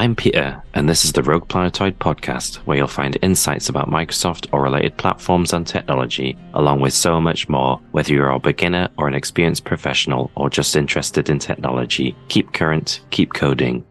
I'm Peter, and this is the RoguePlanetoid Podcast, where you'll find insights about Microsoft or related platforms and technology, along with so much more. Whether you're a beginner or an experienced professional or just interested in technology, keep current, keep coding.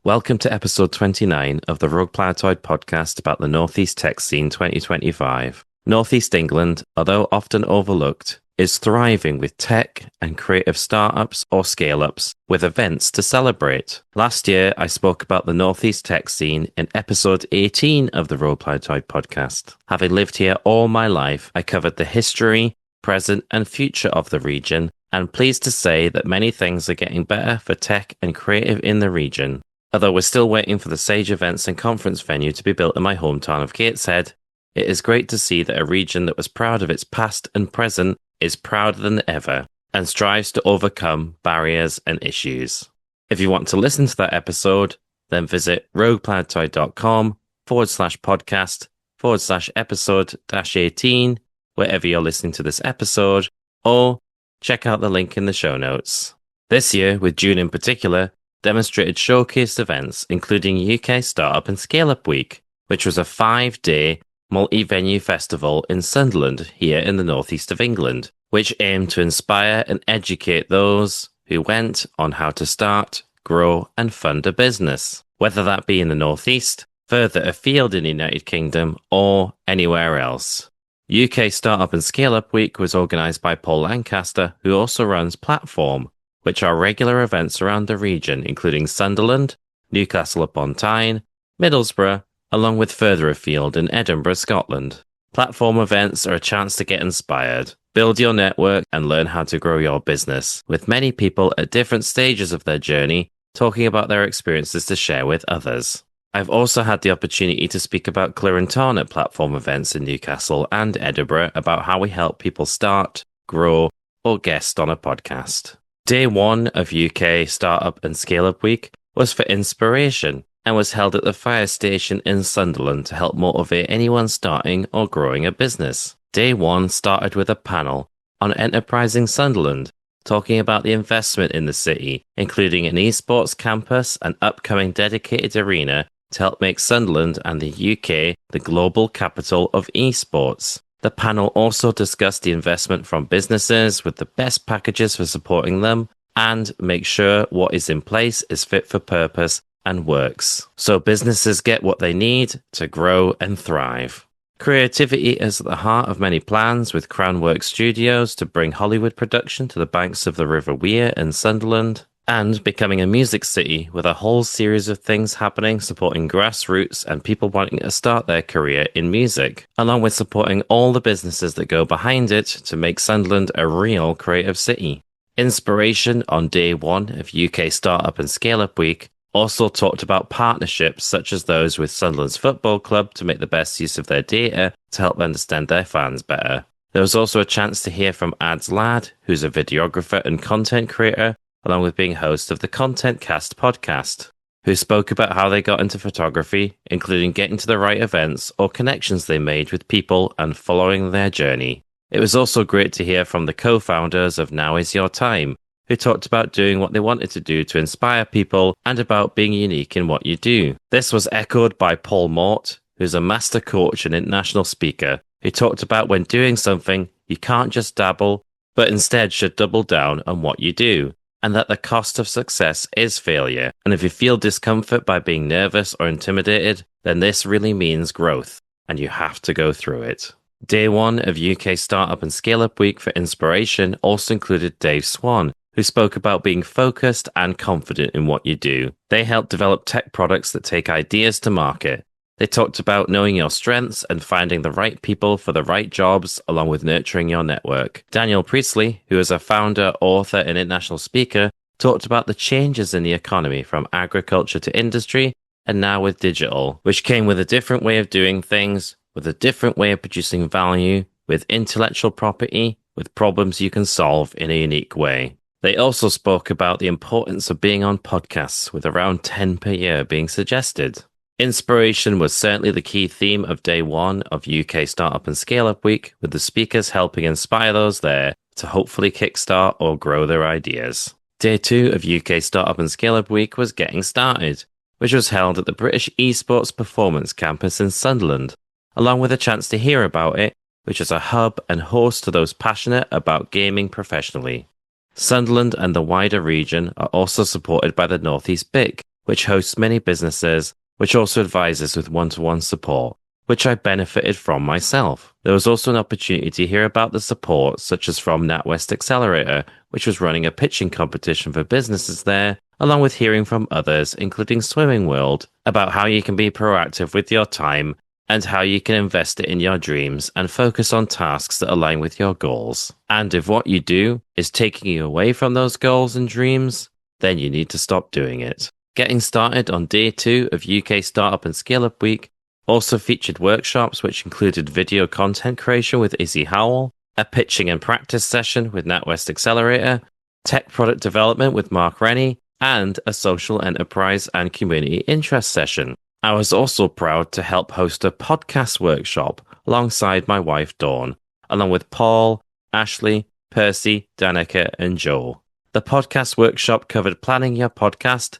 Welcome to episode 29 of the RoguePlanetoid Podcast about the Northeast Tech Scene 2025. Northeast England, although often overlooked, is thriving with tech and creative startups or scale-ups with events to celebrate. Last year, I spoke about the Northeast Tech Scene in episode 18 of the RoguePlanetoid Podcast. Having lived here all my life, I covered the history, present and future of the region, and pleased to say that many things are getting better for tech and creative in the region. Although we're still waiting for the Sage events and conference venue to be built in my hometown of Gateshead, it is great to see that a region that was proud of its past and present is prouder than ever and strives to overcome barriers and issues. If you want to listen to that episode, then visit rogueplanetoid.com/podcast/episode-18, wherever you're listening to this episode, or check out the link in the show notes. This year, with June in particular, demonstrated showcased events, including UK Startup and Scaleup Week, which was a 5-day multi-venue festival in Sunderland here in the northeast of England, which aimed to inspire and educate those who went on how to start, grow and fund a business, whether that be in the northeast, further afield in the United Kingdom or anywhere else. UK Startup and Scaleup Week was organised by Paul Lancaster, who also runs Platform, which are regular events around the region, including Sunderland, Newcastle upon Tyne, Middlesbrough, along with further afield in Edinburgh, Scotland. Platform events are a chance to get inspired, build your network, and learn how to grow your business, with many people at different stages of their journey talking about their experiences to share with others. I've also had the opportunity to speak about Clear and Tarn at Platform events in Newcastle and Edinburgh about how we help people start, grow, or guest on a podcast. Day 1 of UK Startup and Scaleup Week was for inspiration, and was held at the fire station in Sunderland to help motivate anyone starting or growing a business. Day 1 started with a panel on Enterprising Sunderland, talking about the investment in the city, including an esports campus and upcoming dedicated arena to help make Sunderland and the UK the global capital of esports. The panel also discussed the investment from businesses with the best packages for supporting them and make sure what is in place is fit for purpose and works, so businesses get what they need to grow and thrive. Creativity is at the heart of many plans, with Crownwork Studios to bring Hollywood production to the banks of the River Wear in Sunderland, and becoming a music city with a whole series of things happening supporting grassroots and people wanting to start their career in music, along with supporting all the businesses that go behind it to make Sunderland a real creative city. Inspiration on day 1 of UK Startup and Scaleup Week also talked about partnerships such as those with Sunderland's football club to make the best use of their data to help understand their fans better. There was also a chance to hear from Ads Lad, who's a videographer and content creator, along with being host of the Content Cast podcast, who spoke about how they got into photography, including getting to the right events or connections they made with people and following their journey. It was also great to hear from the co-founders of Now Is Your Time, who talked about doing what they wanted to do to inspire people and about being unique in what you do. This was echoed by Paul Mort, who's a master coach and international speaker, who talked about when doing something, you can't just dabble, but instead should double down on what you do, and that the cost of success is failure. And if you feel discomfort by being nervous or intimidated, then this really means growth, and you have to go through it. Day 1 of UK Startup and Scaleup Week for inspiration also included Dave Swan, who spoke about being focused and confident in what you do. They help develop tech products that take ideas to market. They talked about knowing your strengths and finding the right people for the right jobs, along with nurturing your network. Daniel Priestley, who is a founder, author, and international speaker, talked about the changes in the economy from agriculture to industry, and now with digital, which came with a different way of doing things, with a different way of producing value, with intellectual property, with problems you can solve in a unique way. They also spoke about the importance of being on podcasts, with around 10 per year being suggested. Inspiration was certainly the key theme of day 1 of UK Startup and Scaleup Week, with the speakers helping inspire those there to hopefully kickstart or grow their ideas. Day 2 of UK Startup and Scaleup Week was getting started, which was held at the British Esports Performance Campus in Sunderland, along with a chance to hear about it, which is a hub and host to those passionate about gaming professionally. Sunderland and the wider region are also supported by the North East BIC, which hosts many businesses, which also advises with one-to-one support, which I benefited from myself. There was also an opportunity to hear about the support, such as from NatWest Accelerator, which was running a pitching competition for businesses there, along with hearing from others, including Swimming World, about how you can be proactive with your time and how you can invest it in your dreams and focus on tasks that align with your goals. And if what you do is taking you away from those goals and dreams, then you need to stop doing it. Getting started on day 2 of UK Startup and Scaleup Week also featured workshops which included video content creation with Izzy Howell, a pitching and practice session with NatWest Accelerator, tech product development with Mark Rennie, and a social enterprise and community interest session. I was also proud to help host a podcast workshop alongside my wife Dawn, along with Paul, Ashley, Percy, Danica, and Joe. The podcast workshop covered planning your podcast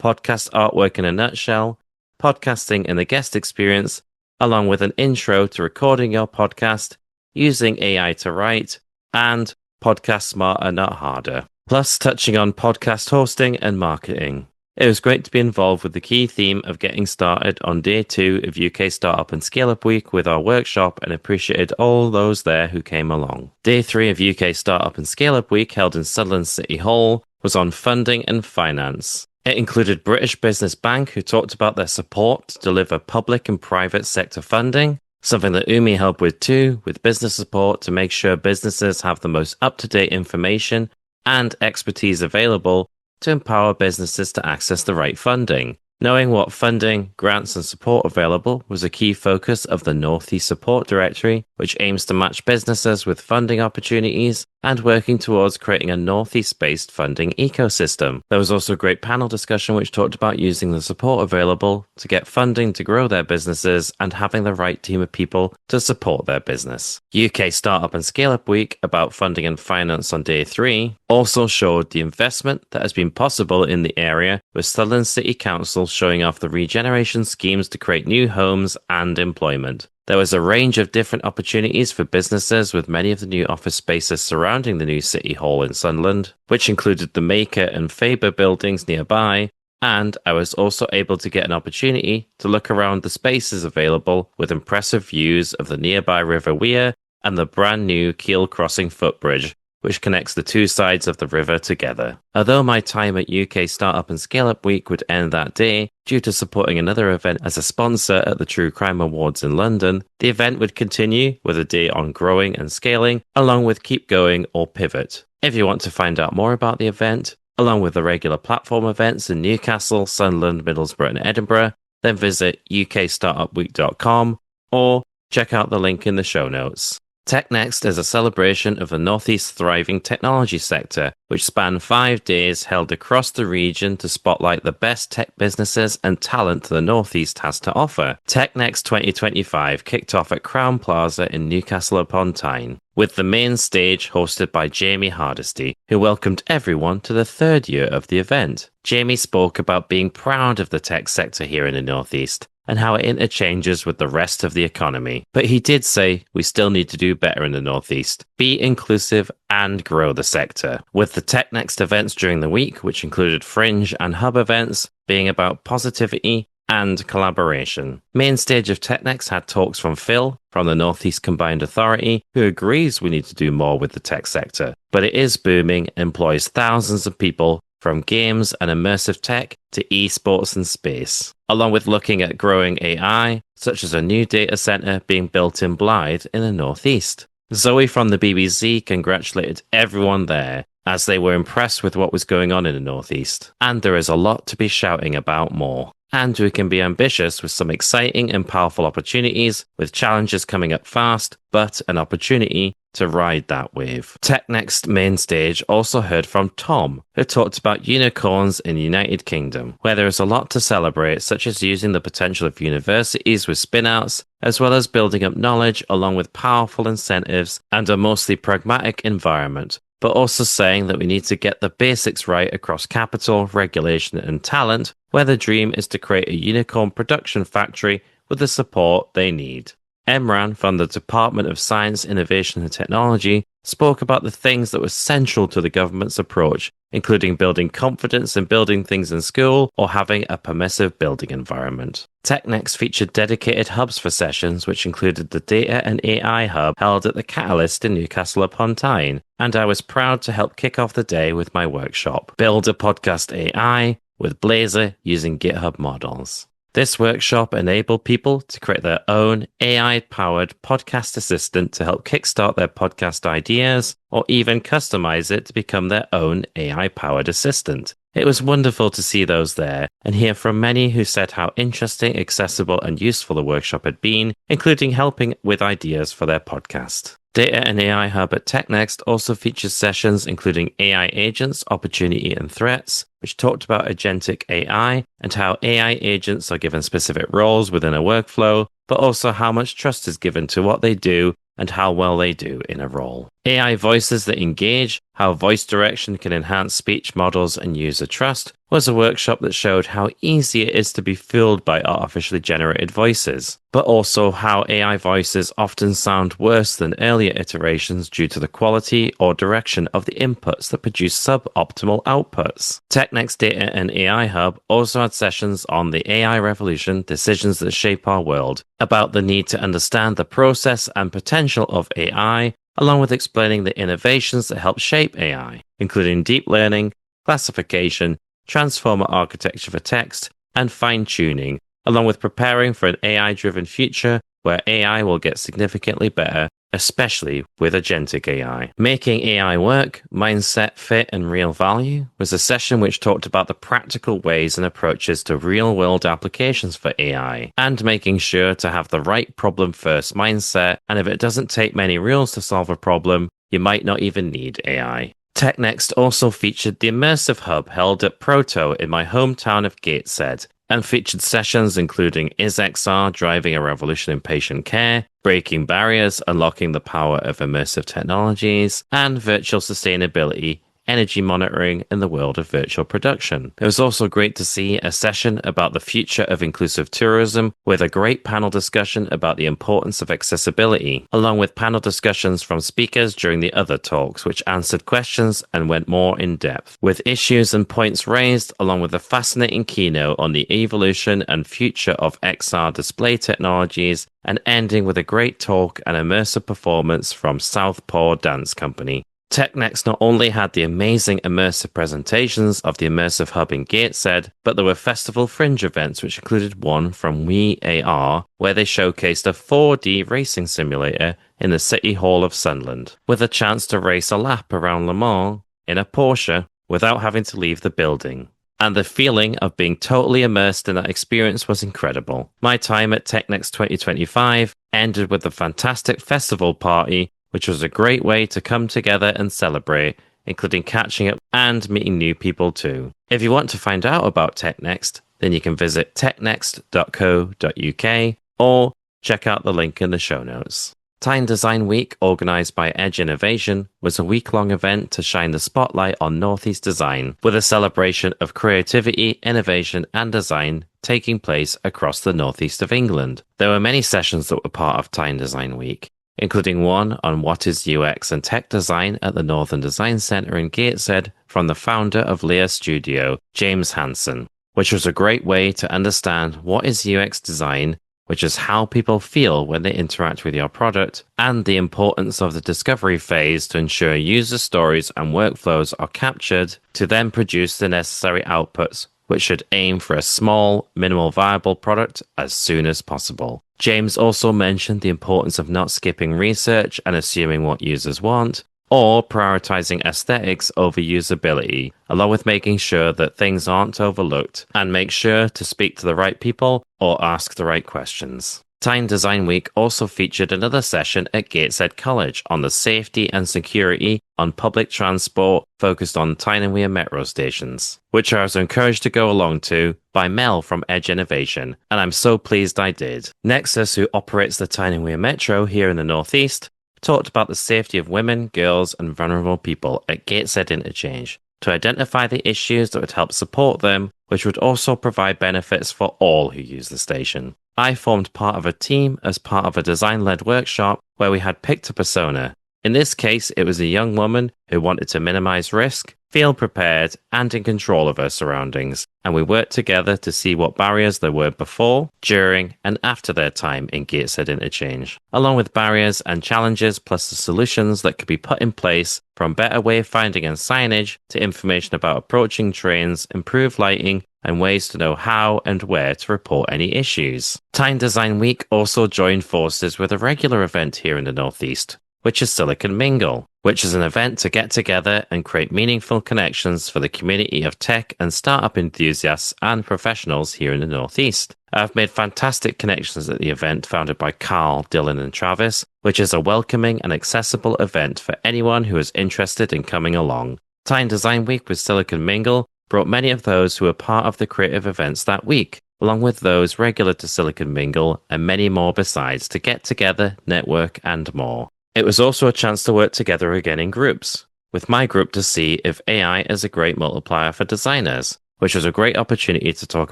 artwork in a nutshell, podcasting and the guest experience, along with an intro to recording your podcast, using AI to write, and podcast smarter, not harder. Plus touching on podcast hosting and marketing. It was great to be involved with the key theme of getting started on day 2 of UK Startup and Scaleup Week with our workshop and appreciated all those there who came along. Day 3 of UK Startup and Scaleup Week, held in Sunderland City Hall, was on funding and finance. It included British Business Bank, who talked about their support to deliver public and private sector funding, something that Umi helped with too, with business support to make sure businesses have the most up-to-date information and expertise available to empower businesses to access the right funding. Knowing what funding, grants and support available was a key focus of the North East Support Directory, which aims to match businesses with funding opportunities and working towards creating a North East-based funding ecosystem. There was also a great panel discussion which talked about using the support available to get funding to grow their businesses and having the right team of people to support their business. UK Startup and Scaleup Week, about funding and finance on day 3, also showed the investment that has been possible in the area, with Sunderland City Council showing off the regeneration schemes to create new homes and employment. There was a range of different opportunities for businesses, with many of the new office spaces surrounding the new City Hall in Sunderland, which included the Maker and Faber buildings nearby, and I was also able to get an opportunity to look around the spaces available with impressive views of the nearby River Wear and the brand new Keel Crossing footbridge, which connects the two sides of the river together. Although my time at UK Startup and Scaleup Week would end that day, due to supporting another event as a sponsor at the True Crime Awards in London, the event would continue with a day on growing and scaling, along with Keep Going or Pivot. If you want to find out more about the event, along with the regular platform events in Newcastle, Sunderland, Middlesbrough and Edinburgh, then visit ukstartupweek.com or check out the link in the show notes. TechNext is a celebration of the Northeast's thriving technology sector, which spanned 5 days held across the region to spotlight the best tech businesses and talent the Northeast has to offer. TechNext 2025 kicked off at Crown Plaza in Newcastle upon Tyne, with the main stage hosted by Jamie Hardesty, who welcomed everyone to the 3rd year of the event. Jamie spoke about being proud of the tech sector here in the Northeast and how it interchanges with the rest of the economy. But he did say we still need to do better in the Northeast, be inclusive and grow the sector. With the TechNext events during the week, which included fringe and hub events, being about positivity and collaboration. Main stage of TechNext had talks from Phil, from the Northeast Combined Authority, who agrees we need to do more with the tech sector. But it is booming, employs thousands of people, from games and immersive tech to esports and space, along with looking at growing AI, such as a new data center being built in Blythe in the Northeast. Zoe from the BBC congratulated everyone there, as they were impressed with what was going on in the Northeast. And there is a lot to be shouting about more. And we can be ambitious with some exciting and powerful opportunities, with challenges coming up fast, but an opportunity to ride that wave. TechNext main stage also heard from Tom, who talked about unicorns in the United Kingdom, where there is a lot to celebrate, such as using the potential of universities with spin-outs, as well as building up knowledge along with powerful incentives and a mostly pragmatic environment, but also saying that we need to get the basics right across capital, regulation, and talent, where the dream is to create a unicorn production factory with the support they need. Emran from the Department of Science, Innovation and Technology spoke about the things that were central to the government's approach, including building confidence in building things in school or having a permissive building environment. TechNExt featured dedicated hubs for sessions, which included the Data and AI Hub held at the Catalyst in Newcastle upon Tyne, and I was proud to help kick off the day with my workshop, Build a Podcast AI with Blazor using GitHub models. This workshop enabled people to create their own AI-powered podcast assistant to help kickstart their podcast ideas, or even customize it to become their own AI-powered assistant. It was wonderful to see those there and hear from many who said how interesting, accessible, and useful the workshop had been, including helping with ideas for their podcast. Data and AI Hub at TechNext also features sessions including AI agents, opportunity and threats, which talked about agentic AI and how AI agents are given specific roles within a workflow, but also how much trust is given to what they do and how well they do in a role. AI voices that engage, how voice direction can enhance speech models and user trust, was a workshop that showed how easy it is to be fooled by artificially generated voices, but also how AI voices often sound worse than earlier iterations due to the quality or direction of the inputs that produce suboptimal outputs. TechNext Data and AI Hub also had sessions on the AI revolution, decisions that shape our world, about the need to understand the process and potential of AI, along with explaining the innovations that help shape AI, including deep learning, classification, transformer architecture for text, and fine-tuning, along with preparing for an AI-driven future where AI will get significantly better, especially with agentic AI. Making AI work, mindset, fit, and real value was a session which talked about the practical ways and approaches to real-world applications for AI, and making sure to have the right problem-first mindset, and if it doesn't take many reals to solve a problem, you might not even need AI. TechNext also featured the Immersive Hub held at Proto in my hometown of Gateshead, and featured sessions including Is XR driving a revolution in patient care, breaking barriers, unlocking the power of immersive technologies, and virtual sustainability, energy monitoring in the world of virtual production. It was also great to see a session about the future of inclusive tourism with a great panel discussion about the importance of accessibility, along with panel discussions from speakers during the other talks, which answered questions and went more in depth, with issues and points raised, along with a fascinating keynote on the evolution and future of XR display technologies, and ending with a great talk and immersive performance from Southpaw Dance Company. TechNext not only had the amazing immersive presentations of the Immersive Hub in Gateshead, but there were festival fringe events which included one from WeAR, where they showcased a 4D racing simulator in the City Hall of Sunderland, with a chance to race a lap around Le Mans in a Porsche without having to leave the building. And the feeling of being totally immersed in that experience was incredible. My time at TechNext 2025 ended with a fantastic festival party, which was a great way to come together and celebrate, including catching up and meeting new people too. If you want to find out about TechNext, then you can visit technext.co.uk or check out the link in the show notes. Tyne Design Week, organised by Edge Innovation, was a week-long event to shine the spotlight on Northeast design, with a celebration of creativity, innovation and design taking place across the northeast of England. There were many sessions that were part of Tyne Design Week, including one on what is UX and tech design at the Northern Design Centre in Gateshead from the founder of Lear Studio, James Hansen, which was a great way to understand what is UX design, which is how people feel when they interact with your product, and the importance of the discovery phase to ensure user stories and workflows are captured to then produce the necessary outputs, which should aim for a small, minimal viable product as soon as possible. James also mentioned the importance of not skipping research and assuming what users want, or prioritizing aesthetics over usability, along with making sure that things aren't overlooked, and make sure to speak to the right people or ask the right questions. Tyne Design Week also featured another session at Gateshead College on the safety and security on public transport focused on Tyne and Wear metro stations, which I was encouraged to go along to by Mel from Edge Innovation, and I'm so pleased I did. Nexus, who operates the Tyne and Wear metro here in the northeast, talked about the safety of women, girls, and vulnerable people at Gateshead Interchange to identify the issues that would help support them, which would also provide benefits for all who use the station. I formed part of a team as part of a design-led workshop where we had picked a persona. In this case, it was a young woman who wanted to minimize risk, feel prepared, and in control of her surroundings, and we worked together to see what barriers there were before, during, and after their time in Gateshead Interchange, along with barriers and challenges plus the solutions that could be put in place, from better wayfinding and signage to information about approaching trains, improved lighting, and ways to know how and where to report any issues. Tyne Design Week also joined forces with a regular event here in the Northeast, which is Silicon Mingle, which is an event to get together and create meaningful connections for the community of tech and startup enthusiasts and professionals here in the Northeast. I've made fantastic connections at the event founded by Carl, Dylan, and Travis, which is a welcoming and accessible event for anyone who is interested in coming along. Tyne Design Week with Silicon Mingle brought many of those who were part of the creative events that week, along with those regular to Silicon Mingle and many more besides, to get together, network, and more. It was also a chance to work together again in groups, with my group to see if AI is a great multiplier for designers, which was a great opportunity to talk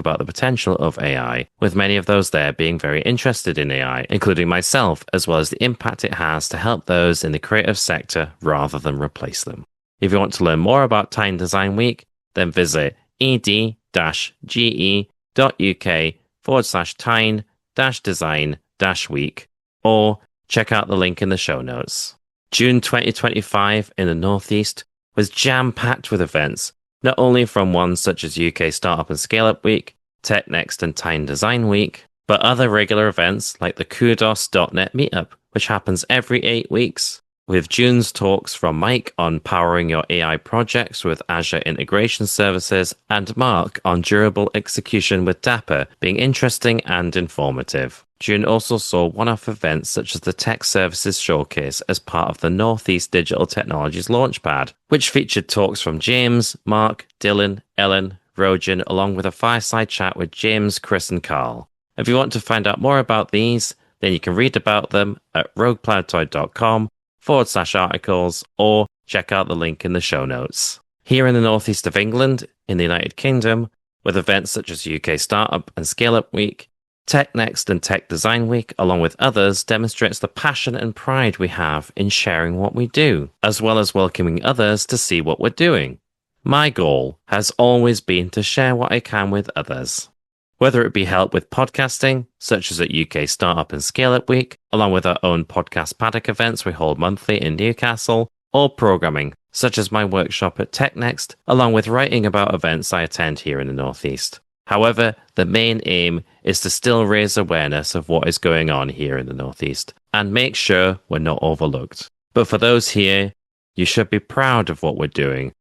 about the potential of AI, with many of those there being very interested in AI, including myself, as well as the impact it has to help those in the creative sector rather than replace them. If you want to learn more about Tyne Design Week, then visit ed-ge.uk/Tyne-Design-Week or check out the link in the show notes. June 2025 in the Northeast was jam-packed with events, not only from ones such as UK Startup and Scaleup Week, TechNext and Tyne Design Week, but other regular events like the Kudos.net Meetup, which happens every 8 weeks, with June's talks from Mike on powering your AI projects with Azure integration services and Mark on durable execution with Dapper being interesting and informative. June also saw one-off events such as the Tech Services Showcase as part of the Northeast Digital Technologies Launchpad, which featured talks from James, Mark, Dylan, Ellen, Rogan, along with a fireside chat with James, Chris, and Carl. If you want to find out more about these, then you can read about them at RoguePlanetoid.com/articles or check out the link in the show notes. Here in the northeast of England, in the United Kingdom, with events such as UK Startup and Scaleup Week, TechNext and Tech Design Week, along with others, demonstrates the passion and pride we have in sharing what we do, as well as welcoming others to see what we're doing. My goal has always been to share what I can with others, whether it be help with podcasting, such as at UK Startup and Scaleup Week, along with our own podcast paddock events we hold monthly in Newcastle, or programming, such as my workshop at TechNext, along with writing about events I attend here in the Northeast. However, the main aim is to still raise awareness of what is going on here in the Northeast and make sure we're not overlooked. But for those here, you should be proud of what we're doing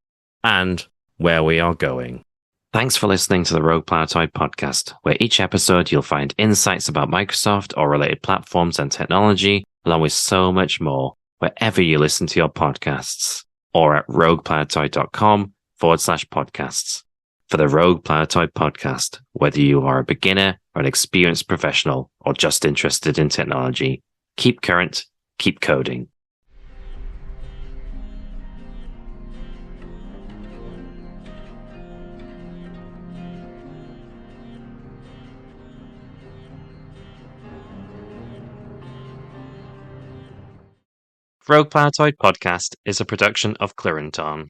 and where we are going. Thanks for listening to the RoguePlanetoid Podcast, where each episode you'll find insights about Microsoft or related platforms and technology, along with so much more, wherever you listen to your podcasts, or at RoguePlanetoid.com/podcasts. For the RoguePlanetoid Podcast, whether you are a beginner or an experienced professional or just interested in technology, keep current, keep coding. RoguePlanetoid Podcast is a production of Clarinton.